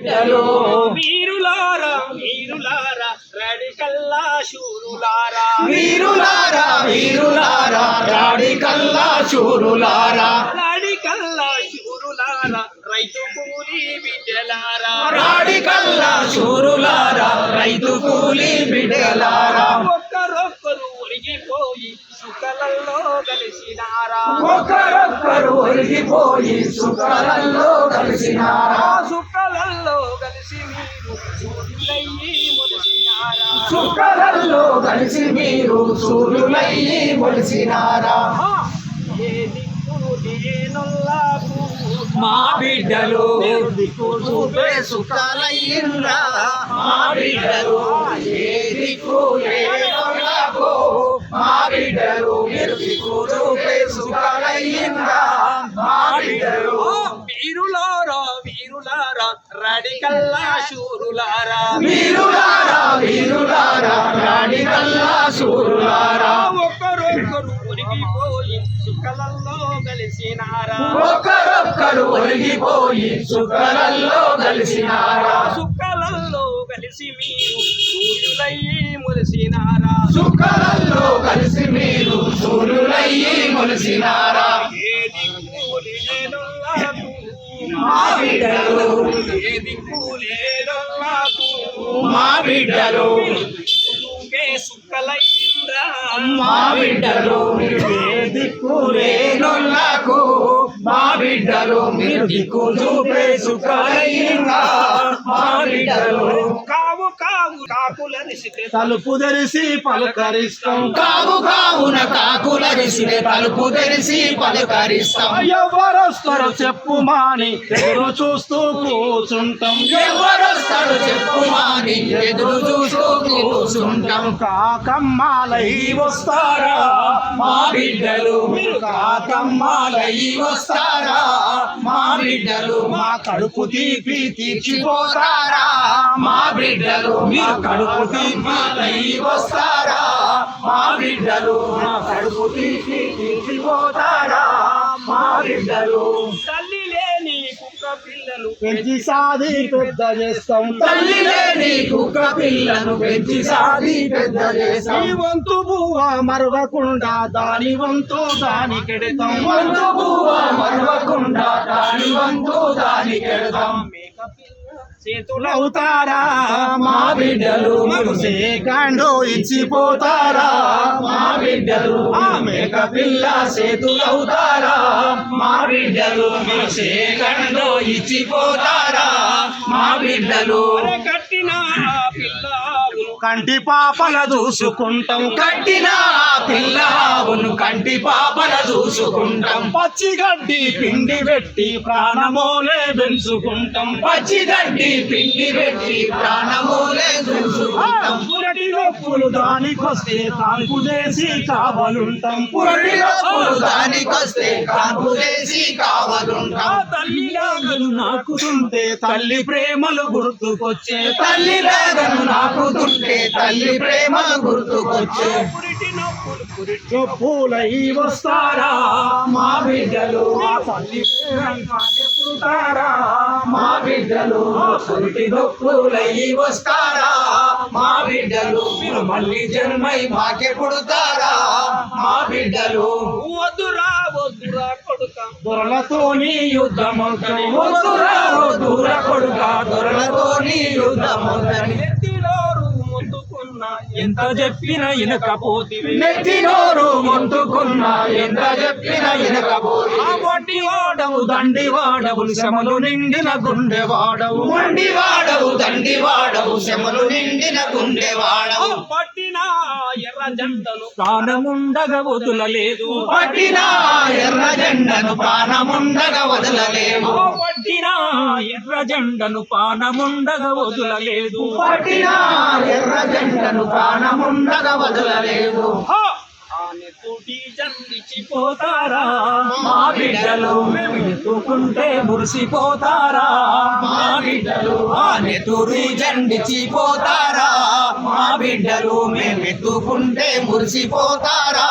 బిడ్డలు వీరులారా వీరులారా రాడికల్లా శూరులారా వీరులారా వీరులారా రాడికల్లా శూరులారా రాడికల్లా శూరులారా రైతు కూలి బిడ్డలారా రాడికల్లా శూరులారా రైతు కూలి బిడ్డలారా ఒక్కరొక్కరు ఒరిగిపోయి సుఖలలో కలిసినారా ఒకరొక్కరు ఒరిగిపోయి సుఖాలలో కలిసినారా సుఖలలో కలిసి మీరు సూర్యులయ్యి మొలిసినారా సుఖాలలో కలిసి మీరు సూర్యులయ్యి మొలిసినారా ఏ దిక్కు లేనొల్లకు మా బిడ్డలు దిక్కు చూపే సుఖాలయ్యిండ్రా మా బిడ్డలు ఏ దిక్కు లేనొల్లకు మా బిడ్డలు మీరు దిక్కు చూపే సుఖాలయ్యిండ్రా మా బిడ్డలు వీరులారా వీరులారా రాడికల్లా శూరులారా వీరులారా వీరులారా రాడికల్లా శూరులారా ఒక్కరొక్కరు ఒరిగిపోయి సుఖలలో కలిసినారా ఒకరొక్కరు ఒరిగిపోయి సుఖాలలో కలిసినారా సుఖలలో కలిసి మీరు సూర్యులయ్యి మొలిసినారా సుఖాలలో కలిసి మీరు సూర్యులయ్యి మొలిసినారా ఏ దిక్కు లేనొల్లకు మా బిడ్డలు ఏ దిక్కు లేనొల్లకు మా బిడ్డలు చూపే సుఖలయ్యిండ్రా మా బిడ్డలు ఏ దిక్కు లేనొల్లకు మా బిడ్డలు మీరు దిక్కు చూపే సుఖాలయ్యిండ్రా మా బిడ్డలు కావు కావు కాకులరిసితే తలుపు తెరిసి పలకరిస్తాం కావు కావున కాకులరిసినే తలుపు తెరిసి పలకరిస్తాం ఎవరొస్తారో చెప్పు మాని ఎదురు చూస్తూ కూర్చుంటాం ఎవరొస్తాడు చెప్పుమాని ఎదురు చూస్తూ కూర్చుంటాం కాకమ్మాలై వస్తారా మా బిడ్డలు మీరు కాకమ్మాలై వస్తారా మా బిడ్డలు మా కడుపు తీపి తీర్చిపోతారా మా బిడ్డలు మీరు కడుపు తీపి వస్తారా మా బిడ్డలు మా కడుపు తీపి తీర్చిపోతారా మా బిడ్డలు తల్లి లేని కుక్క పిల్లలు పెంచి సాది పెద్ద చేస్తాం తల్లి లేని కుక్క పిల్లను పెంచి సాది పెద్ద చేస్తాం ఈ వంతు బువ్వ మరవకుండా దాని వంతు దాని కెడతాం వంతు పువ్వ మరవకుండా దాని వంతు దాని కెడతాం మేక పిల్ల చేతుల అవుతారా మా బిడ్డలు మాకు సేకండు ఇచ్చిపోతారా మా బిడ్డలు మేక పిల్ల సేతులవుతారా మా బిడ్డలు మీరు సేకంలో ఇచ్చిపోతారా మా బిడ్డలు కట్టిన పిల్ల కంటి పాపల చూసుకుంటాం కట్టిన పిల్లవును కంటి పాపల చూసుకుంటాం పచ్చి గడ్డి పిండి పెట్టి ప్రాణమోలే పెంచుకుంటాం పచ్చి గడ్డి పిండి పెట్టి ప్రాణమూలే చూసుకుంటాం పురటి నొప్పులు దానికొస్తే కాల్పు చేసి కావలుంటాం పురటిలోపులు దానికొస్తే కాపు చేసి కావలుంటాం తల్లిలాగను నాకుతుంటే తల్లి ప్రేమలు గుర్తుకొచ్చే తల్లి లేదను నాకుతుంటే తల్లి ప్రేమ గుర్తుకొచ్చే పురిటి నొప్పులు పురిటి చెప్పులై వస్తారా మా బిడ్డలు ఆ తల్లి ప్రేమంతానే పుడతారా మా బిడ్డలు పురిటి నొప్పులయ్యి వస్తారా మా బిడ్డలు మీరు మళ్ళీ జన్మై మాకే పుడతారా మా బిడ్డలు వద్దురా వద్దురా కొడుక దొరలతోని యుద్ధమవుతాం వద్దురా దూర కొడుక దొరలతోని యుద్ధమవుతని ఎత్తిలోరు మొత్తుకున్నా ఎంత చెప్పినా ఇనకపోతివి నెత్తినోరు మొంటుకున్నా ఎంత చెప్పిన ఇనకపోయి ఆ వడ్డీ వాడవు దండి వాడవు శ్రమలు నిండిన గుండె వాడవు మొండి వాడవు దండి వాడవు శమలు నిండిన గుండె వాడవు పట్టిన ఎర్ర జంటలు ప్రాణముండగా వదులలేదు పట్టిన ఎర్ర జెండను ప్రాణముండగా వదలలేవు పట్టిన ఎర్ర జెండను పానముండగా వదులలేదు పట్టిన ఎర్ర జెండను ప్రాణముండగా వదలలేవు ఆనెతోటి జండిచిపోతారా మా బిడ్డలు మేము ఎత్తుకుంటే మురిసిపోతారా మా బిడ్డలు ఆ నెతురు జండిచిపోతారా మా బిడ్డలు మేమెత్తుకుంటే మురిసిపోతారా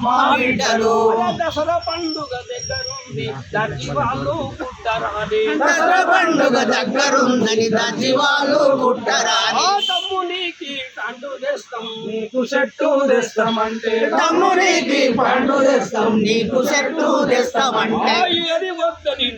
మా బిడ్డలు దసరా పండుగ దగ్గర దగ్గరుంది దర్జీ వాళ్ళు పుట్టరాని దసరా పండుగ దగ్గరుందని దర్జీవాలు కుట్టరాని ఆ తమ్మునికి కండు తెస్తాం నీకు చెట్టు తెస్తామంటే తమ్మునికి పండు తెస్తాం నీకు చెట్టు తెస్తామంటే ఏది వద్దని